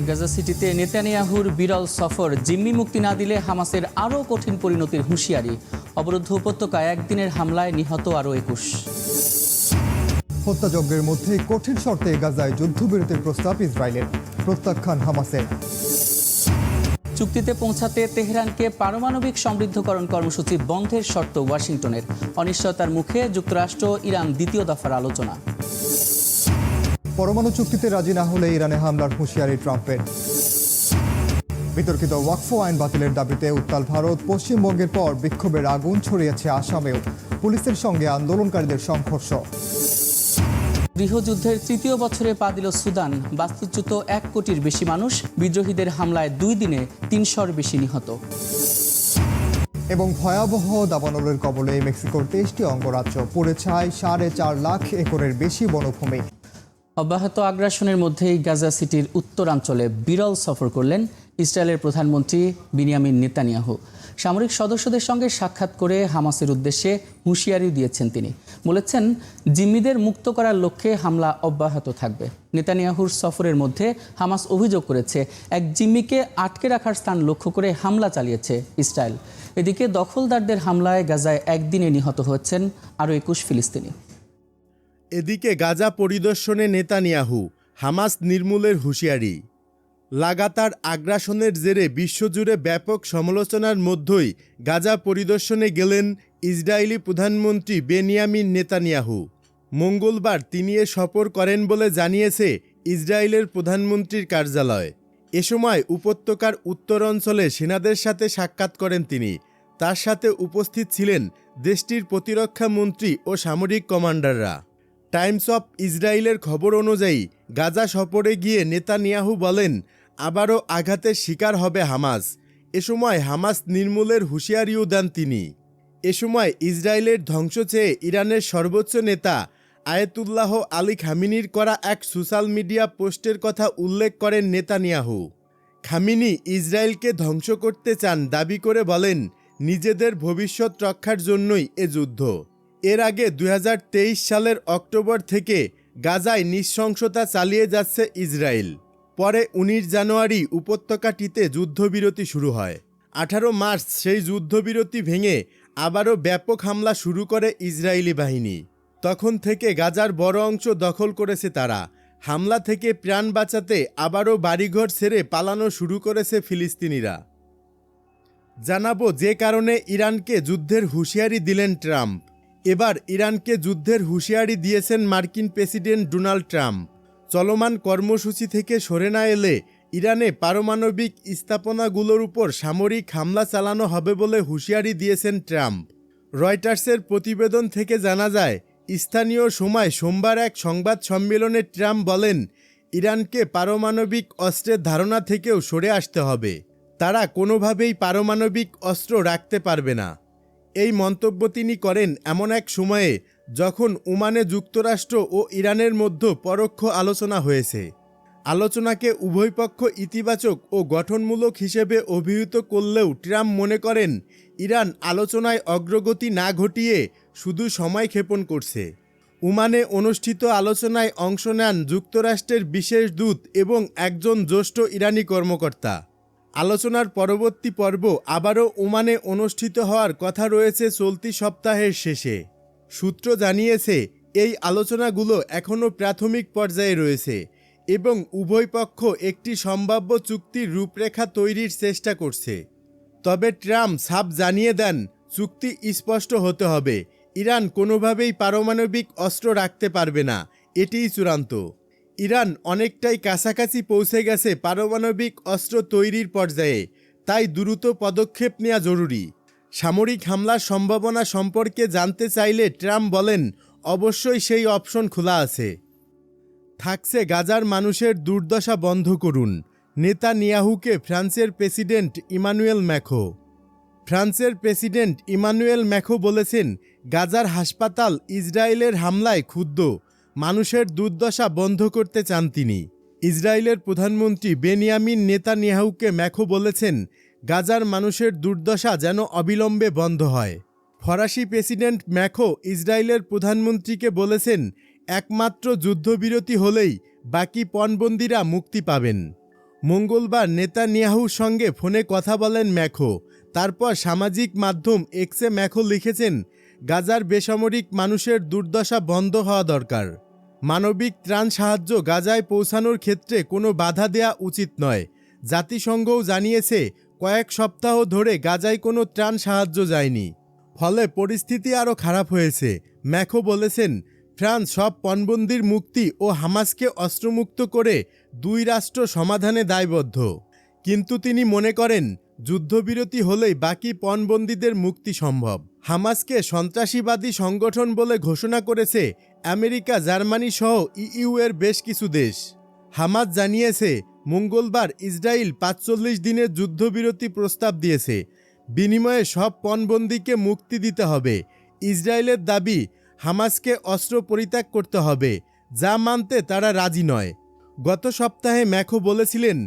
গাজা সিটিতে নেতানিয়াহুর বিরল সফর, জিম্মি মুক্তি না দিলে হামাসের আরও কঠিন পরিণতির হুঁশিয়ারি। অবরুদ্ধ উপত্যকায় একদিনের হামলায় নিহত আরও ২১। হত্যাযজ্ঞের মধ্যে কঠিন শর্তে গাজায় যুদ্ধবিরতির প্রস্তাব ইসরায়েলের, প্রত্যাখ্যান হামাসের। চুক্তিতে পৌঁছাতে তেহরানকে পারমাণবিক সমৃদ্ধকরণ কর্মসূচি বন্ধের শর্ত ওয়াশিংটনের। অনিশ্চয়তার মুখে যুক্তরাষ্ট্র ইরান দ্বিতীয় দফার আলোচনা। পরমাণু চুক্তিতে রাজি না হলে ইরানে হামলার হুঁশিয়ারি ট্রাম্পের। বিতর্কিত ওয়াকফ আইন বাতিলের দাবিতে উত্তাল ভারত, পশ্চিমবঙ্গের পর বিক্ষোভের আগুন ছড়িয়েছে আসামেও, পুলিশের সঙ্গে আন্দোলনকারীদের সংঘর্ষ। গৃহযুদ্ধের তৃতীয় বছরে পা দিল সুদান, বাস্তুচ্যুত ১ কোটির বেশি মানুষ, বিদ্রোহীদের হামলায় ২ দিনে ৩০০-র বেশি নিহত। এবং ভয়াবহ দাবানলের কবলে মেক্সিকোর ২৩টি অঙ্গরাজ্য, পুড়ে ছাই ৪.৫ লাখ একরের বেশি বনভূমি। অব্যাহত আগ্রাসনের মধ্যেই গাজা সিটির উত্তরাঞ্চলে বিরল সফর করলেন ইসরায়েলের প্রধানমন্ত্রী বিনিয়ামিন নেতানিয়াহু। সামরিক সদস্যদের সঙ্গে সাক্ষাৎ করে হামাসের উদ্দেশ্যে হুঁশিয়ারি দিয়েছেন তিনি। বলেছেন, জিম্মিদের মুক্ত করার লক্ষ্যে হামলা অব্যাহত থাকবে। নেতানিয়াহুর সফরের মধ্যে হামাস অভিযোগ করেছে, এক জিম্মিকে আটকে রাখার স্থান লক্ষ্য করে হামলা চালিয়েছে ইসরায়েল। এদিকে দখলদারদের হামলায় গাজায় একদিনে নিহত হয়েছেন আরও ২১ ফিলিস্তিনি। এদিকে গাজা পরিদর্শনে নেতানিয়াহু, হামাস নির্মূলের হুঁশিয়ারি। লাগাতার আগ্রাসনের জেরে বিশ্বজুড়ে ব্যাপক সমালোচনার মধ্যেই গাজা পরিদর্শনে গেলেন ইসরায়েলি প্রধানমন্ত্রী বেনিয়ামিন নেতানিয়াহু। মঙ্গলবার তিনি এ সফর করেন বলে জানিয়েছে ইসরায়েলের প্রধানমন্ত্রীর কার্যালয়। এ সময় উপত্যকার উত্তরাঞ্চলে সেনাদের সাথে সাক্ষাৎ করেন তিনি। তার সাথে উপস্থিত ছিলেন দেশটির প্রতিরক্ষা মন্ত্রী ও সামরিক কমান্ডাররা। টাইমস অফ ইসরায়েলের খবর অনুযায়ী গাজা সফরে গিয়ে নেতানিয়াহু বলেন, আবারও আঘাতের শিকার হবে হামাস। এ সময় হামাস নির্মূলের হুঁশিয়ারিও দেন তিনি। এ সময় ইসরায়েলের ধ্বংস চেয়ে ইরানের সর্বোচ্চ নেতা আয়াতুল্লাহ আলী খামিনির করা এক সোশ্যাল মিডিয়া পোস্টের কথা উল্লেখ করেন নেতানিয়াহু। খামিনি ইসরায়েলকে ধ্বংস করতে চান দাবি করে বলেন, নিজেদের ভবিষ্যৎ রক্ষার জন্যই এ যুদ্ধ। এর আগে ২০২৩ সালের অক্টোবর থেকে গাজায় নৃশংসতা চালিয়ে যাচ্ছে ইসরায়েল। পরে ১৯ জানুয়ারি উপত্যকাটিতে যুদ্ধবিরতি শুরু হয়। ১৮ মার্চ সেই যুদ্ধবিরতি ভেঙে আবারও ব্যাপক হামলা শুরু করে ইসরায়েলি বাহিনী। তখন থেকে গাজার বড় অংশ দখল করেছে তারা। হামলা থেকে প্রাণ বাঁচাতে আবারও বাড়িঘর ছেড়ে পালানো শুরু করেছে ফিলিস্তিনিরা। জানাবো যে কারণে ইরানকে যুদ্ধের হুঁশিয়ারি দিলেন ট্রাম্প। এবার ইরানকে যুদ্ধের হুঁশিয়ারি দিয়েছেন মার্কিন প্রেসিডেন্ট ডোনাল্ড ট্রাম্প। চলমান কর্মসূচি থেকে সরে না এলে ইরানে পারমাণবিক স্থাপনাগুলোর উপর সামরিক হামলা চালানো হবে বলে হুঁশিয়ারি দিয়েছেন ট্রাম্প। রয়টার্সের প্রতিবেদন থেকে জানা যায়, স্থানীয় সময় সোমবার এক সংবাদ সম্মেলনে ট্রাম্প বলেন, ইরানকে পারমাণবিক অস্ত্রের ধারণা থেকেও সরে আসতে হবে। তারা কোনোভাবেই পারমাণবিক অস্ত্র রাখতে পারবে না। এই মন্তব্য তিনি করেন এমন এক সময়ে যখন ওমানে যুক্তরাষ্ট্র ও ইরানের মধ্যে পরোক্ষ আলোচনা হয়েছে। আলোচনাকে উভয় পক্ষ ইতিবাচক ও গঠনমূলক হিসেবে অভিহিত করলেও ট্রাম্প মনে করেন, ইরান আলোচনায় অগ্রগতি না ঘটিয়ে শুধু সময় ক্ষেপণ করছে। ওমানে অনুষ্ঠিত আলোচনায় অংশ নেন যুক্তরাষ্ট্রের বিশেষ দূত এবং একজন জ্যেষ্ঠ ইরানি কর্মকর্তা। আলোচনার পরবর্তী পর্ব আবারও ওমানে অনুষ্ঠিত হওয়ার কথা রয়েছে চলতি সপ্তাহের শেষে। সূত্র জানিয়েছে, এই আলোচনাগুলো এখনও প্রাথমিক পর্যায়ে রয়েছে এবং উভয় পক্ষ একটি সম্ভাব্য চুক্তির রূপরেখা তৈরির চেষ্টা করছে। তবে ট্রাম্প সাফ জানিয়ে দেন, চুক্তি স্পষ্ট হতে হবে। ইরান কোনোভাবেই পারমাণবিক অস্ত্র রাখতে পারবে না, এটিই চূড়ান্ত। ইরান অনেকটাই কাছাকাছি পৌঁছে গেছে পারমাণবিক অস্ত্র তৈরির পর্যায়ে, তাই দ্রুত পদক্ষেপ নেওয়া জরুরি। সামরিক হামলার সম্ভাবনা সম্পর্কে জানতে চাইলে ট্রাম্প বলেন, অবশ্যই সেই অপশন খোলা আছে। থাকছে গাজার মানুষের দুর্দশা বন্ধ করুন, নেতানিয়াহুকে ফ্রান্সের প্রেসিডেন্ট ইমানুয়েল ম্যাখো। ফ্রান্সের প্রেসিডেন্ট ইমানুয়েল ম্যাখো বলেছেন, গাজার হাসপাতাল ইসরায়েলের হামলায় ক্ষুব্ধ, মানুষের দুর্দশা বন্ধ করতে চান তিনি। ইসরায়েলের প্রধানমন্ত্রী বেনিয়ামিন নেতানিয়াহুকে ম্যাখো বলেছেন, গাজার মানুষের দুর্দশা যেন অবিলম্বে বন্ধ হয়। ফরাসি প্রেসিডেন্ট ম্যাখো ইসরায়েলের প্রধানমন্ত্রীকে বলেছেন, একমাত্র যুদ্ধবিরতি হলেই বাকি পণবন্দীরা মুক্তি পাবেন। মঙ্গলবার নেতানিয়াহুর সঙ্গে ফোনে কথা বলেন ম্যাখো। তারপর সামাজিক মাধ্যম এক্সে ম্যাখো লিখেছেন, গাজার বেসামরিক মানুষের দুর্দশা বন্ধ হওয়া দরকার। মানবিক ত্রাণ সাহায্য গাজায় পৌঁছানোর ক্ষেত্রে কোনো বাধা দেয়া উচিত নয়। জাতিসংঘও জানিয়েছে কয়েক সপ্তাহ ধরে গাজায় কোনো ত্রাণ সাহায্য যায়নি, ফলে পরিস্থিতি আরও খারাপ হয়েছে। ম্যাখো বলেছেন, ফ্রান্স সব পণবন্দির মুক্তি ও হামাসকে অস্ত্রমুক্ত করে দুই রাষ্ট্র সমাধানে দায়বদ্ধ। কিন্তু তিনি মনে করেন যুদ্ধবিরতি হলেই বাকি পণবন্দীদের মুক্তি সম্ভব। হামাসকে সন্ত্রাসীবাদী সংগঠন বলে ঘোষণা করেছে আমেরিকা, জার্মানি সহ ইইউ এর বেশ কিছু দেশ। হামাস জানিয়েছে মঙ্গলবার ইসরায়েল ৪৫ দিনের যুদ্ধবিরতি প্রস্তাব দিয়েছে। বিনিময়ে সব পণবন্দীকে মুক্তি দিতে হবে। ইসরায়েলের দাবি হামাসকে অস্ত্র পরিত্যাগ করতে হবে, যা মানতে তারা রাজি নয়। গত সপ্তাহে ম্যাখো বলেছিলেন,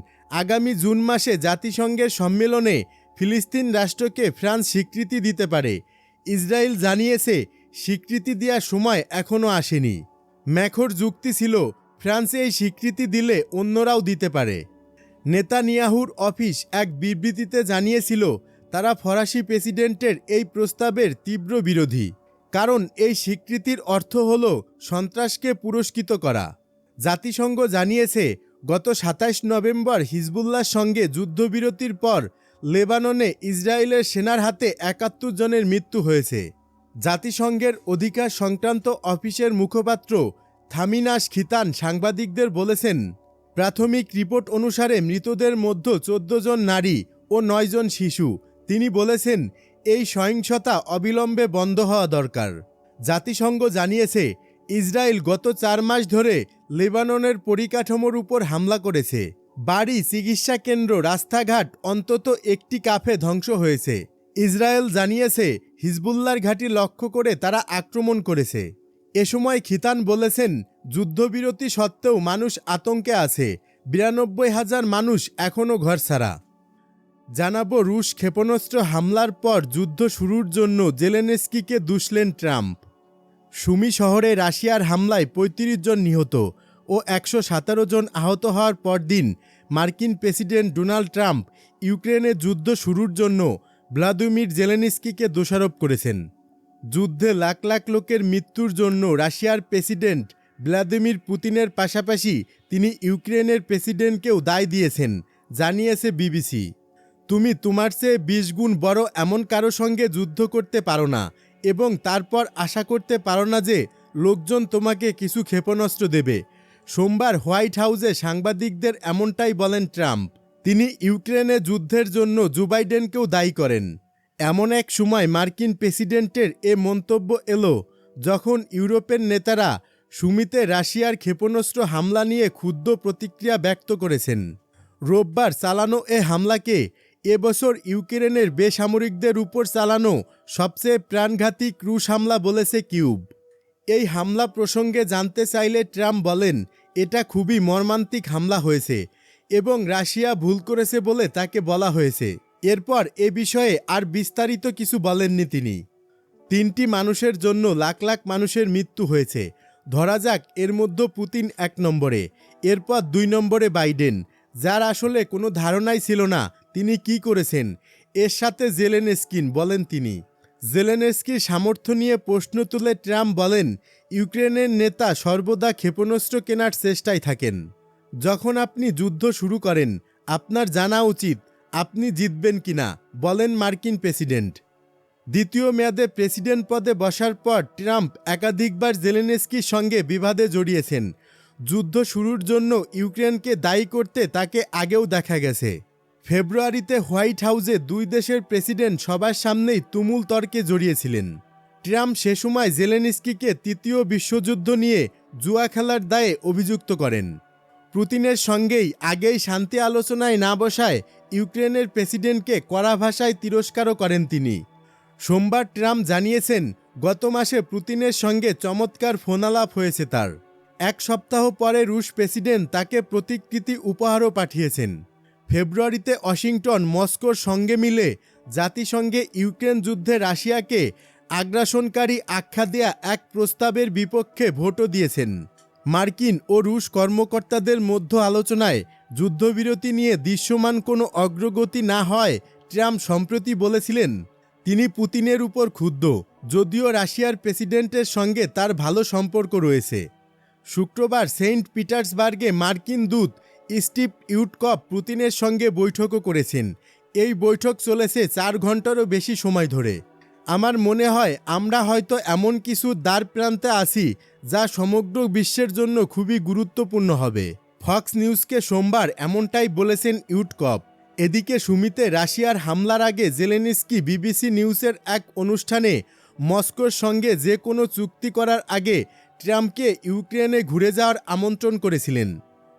আগামী জুন মাসে জাতিসংঘের সম্মেলনে ফিলিস্তিন রাষ্ট্রকে ফ্রান্স স্বীকৃতি দিতে পারে। ইসরায়েল জানিয়েছে স্বীকৃতি দেওয়ার সময় এখনও আসেনি। ম্যাখোর যুক্তি ছিল, ফ্রান্সে এই স্বীকৃতি দিলে অন্যরাও দিতে পারে। নেতানিয়াহুর অফিস এক বিবৃতিতে জানিয়েছিল তারা ফরাসি প্রেসিডেন্টের এই প্রস্তাবের তীব্র বিরোধী, কারণ এই স্বীকৃতির অর্থ হল সন্ত্রাসকে পুরস্কৃত করা। জাতিসংঘ জানিয়েছে গত ২৭ নভেম্বর হিজবুল্লাহর সঙ্গে যুদ্ধবিরতির পর লেবাননে ইসরায়েলের সেনার হাতে ৭১ জনের মৃত্যু হয়েছে। জাতিসংঘের অধিকার সংক্রান্ত অফিসের মুখপাত্র থামিনাস খিতান সাংবাদিকদের বলেছেন, প্রাথমিক রিপোর্ট অনুসারে মৃতদের মধ্যে ১৪ জন নারী ও ৯ জন শিশু। তিনি বলেছেন, এই সহিংসতা অবিলম্বে বন্ধ হওয়া দরকার। জাতিসংঘ জানিয়েছে ইসরায়েল গত ৪ মাস ধরে লেবাননের পরিকাঠামোর উপর হামলা করেছে। বাড়ি, চিকিৎসা কেন্দ্র, রাস্তাঘাট, অন্তত একটি কাফে ধ্বংস হয়েছে। ইসরায়েল জানিয়েছে হিজবুল্লাহর ঘাঁটি লক্ষ্য করে তারা আক্রমণ করেছে। এ সময় খিতান বলেছেন, যুদ্ধবিরতি সত্ত্বেও মানুষ আতঙ্কে আছে। ৯২,০০০ মানুষ এখনও ঘরছাড়া। জানাবো, রুশ ক্ষেপণাস্ত্র হামলার পর যুদ্ধ শুরুর জন্য জেলেনস্কিকে দুষলেন ট্রাম্প। সুমি শহরে রাশিয়ার হামলায় ৩৫ জন নিহত ও ১১৭ জন আহত হওয়ার পরদিন মার্কিন প্রেসিডেন্ট ডোনাল্ড ট্রাম্প ইউক্রেনে যুদ্ধ শুরুর জন্য ভ্লাদিমির জেলেনস্কিকে দোষারোপ করেছেন। যুদ্ধে লাখ লাখ লোকের মৃত্যুর জন্য রাশিয়ার প্রেসিডেন্ট ভ্লাদিমির পুতিনের পাশাপাশি তিনি ইউক্রেনের প্রেসিডেন্টকেও দায় দিয়েছেন, জানিয়েছে বিবিসি। তুমি তোমার চেয়ে ২০ গুণ বড় এমন কারো সঙ্গে যুদ্ধ করতে পারো না এবং তারপর আশা করতে পারো না যে লোকজন তোমাকে কিছু ক্ষেপণাস্ত্র দেবে। সোমবার হোয়াইট হাউসে সাংবাদিকদের এমনটাই বলেন ট্রাম্প। তিনি ইউক্রেনে যুদ্ধের জন্য জো বাইডেনকেও দায়ী করেন। এমন এক সময় মার্কিন প্রেসিডেন্টের এ মন্তব্য এলো যখন ইউরোপের নেতারা সুমিতে রাশিয়ার ক্ষেপণাস্ত্র হামলা নিয়ে ক্ষুব্ধ প্রতিক্রিয়া ব্যক্ত করেছেন। রোববার চালানো এ হামলাকে এবছর ইউক্রেনের বেসামরিকদের উপর চালানো সবচেয়ে প্রাণঘাতী রুশ হামলা বলেছে কিউব। এই হামলা প্রসঙ্গে জানতে চাইলে ট্রাম্প বলেন, এটা খুবই মর্মান্তিক হামলা হয়েছে এবং রাশিয়া ভুল করেছে বলে তাকে বলা হয়েছে। এরপর এ বিষয়ে আর বিস্তারিত কিছু বলেননি তিনি। ৩টি মানুষের জন্য লাখ লাখ মানুষের মৃত্যু হয়েছে। ধরা যাক এর মধ্যে পুতিন ১ নম্বরে, এরপর ২ নম্বরে বাইডেন, যার আসলে কোনো ধারণাই ছিল না তিনি কি করেছেন। এর সাথে জেলেনস্কি, বলেন তিনি। জেলেনস্কির সামর্থ্য নিয়ে প্রশ্ন তুলে ট্রাম্প বলেন, ইউক্রেনের নেতা সর্বদা ক্ষেপণাস্ত্র কেনার চেষ্টায় থাকেন। যখন আপনি যুদ্ধ শুরু করেন আপনার জানা উচিত আপনি জিতবেন কিনা, বলেন মার্কিন প্রেসিডেন্ট। দ্বিতীয় মেয়াদে প্রেসিডেন্ট পদে বসার পর ট্রাম্প একাধিকবার জেলেনস্কির সঙ্গে বিবাদে জড়িয়েছেন। যুদ্ধ শুরুর জন্য ইউক্রেনকে দায়ী করতে তাকে আগেও দেখা গেছে। ফেব্রুয়ারিতে হোয়াইট হাউসে দুই দেশের প্রেসিডেন্ট সবার সামনেই তুমুল তর্কে জড়িয়েছিলেন। ট্রাম্প সে সময় জেলেনস্কিকে তৃতীয় বিশ্বযুদ্ধ নিয়ে জুয়া খেলার দায়ে অভিযুক্ত করেন। পুতিনের সঙ্গেই আগেই শান্তি আলোচনায় না বসায় ইউক্রেনের প্রেসিডেন্টকে কড়া ভাষায় তিরস্কারও করেন তিনি। সোমবার ট্রাম্প জানিয়েছেন গত মাসে পুতিনের সঙ্গে চমৎকার ফোনালাপ হয়েছে তার। 1 সপ্তাহ পরে রুশ প্রেসিডেন্ট তাকে প্রতিকৃতি উপহারও পাঠিয়েছেন। ফেব্রুয়ারিতে ওয়াশিংটন মস্কোর সঙ্গে মিলে জাতিসংঘে ইউক্রেন যুদ্ধে রাশিয়াকে আগ্রাসনকারী আখ্যা দেয়া এক প্রস্তাবের বিপক্ষে ভোটও দিয়েছেন। মার্কিন ও রুশ কর্মকর্তাদের মধ্য আলোচনায় যুদ্ধবিরতি নিয়ে দৃশ্যমান কোনো অগ্রগতি না হয় ট্রাম্প সম্প্রতি বলেছিলেন তিনি পুতিনের উপর ক্ষুব্ধ, যদিও রাশিয়ার প্রেসিডেন্টের সঙ্গে তার ভালো সম্পর্ক রয়েছে। শুক্রবার সেন্ট পিটার্সবার্গে মার্কিন দূত স্টিভ উইটকফ পুতিনের সঙ্গে বৈঠকও করেছেন। এই বৈঠক চলেছে 4 ঘন্টারও বেশি সময় ধরে। আমার মনে হয় আমরা হয়তো এমন কিছু দ্বার প্রান্তে আছি যা সমগ্র বিশ্বের জন্য খুবই গুরুত্বপূর্ণ হবে। ফক্স নিউজকে সোমবার এমনটাই বলেছেন উইটকফ। এদিকে সুমিতে রাশিয়ার হামলার আগে জেলেনস্কি বিবিসি নিউজের এক অনুষ্ঠানে মস্কোর সঙ্গে যে কোনো চুক্তি করার আগে ট্রাম্পকে ইউক্রেনে ঘুরে যাওয়ার আমন্ত্রণ করেছিলেন।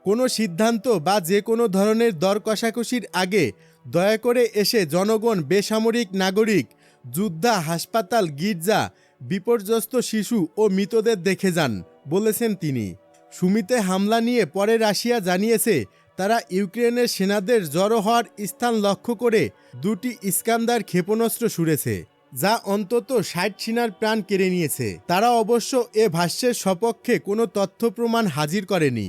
কোনো সিদ্ধান্ত বা যে কোনো ধরনের দর কষাকষির আগে দয়া করে এসে জনগণ, বেসামরিক নাগরিক, যোদ্ধা, হাসপাতাল, গির্জা, বিপর্যস্ত শিশু ও মৃতদের দেখে যান, বলেছেন তিনি। সুমিতে হামলা নিয়ে পরে রাশিয়া জানিয়েছে তারা ইউক্রেনের সেনাদের জড়ো হওয়ার স্থান লক্ষ্য করে 2টি ইস্কান্দার ক্ষেপণাস্ত্র ছুড়েছে, যা অন্তত 60 সেনার প্রাণ কেড়ে নিয়েছে। তারা অবশ্য এ ভাষ্যের সপক্ষে কোনো তথ্য প্রমাণ হাজির করেনি।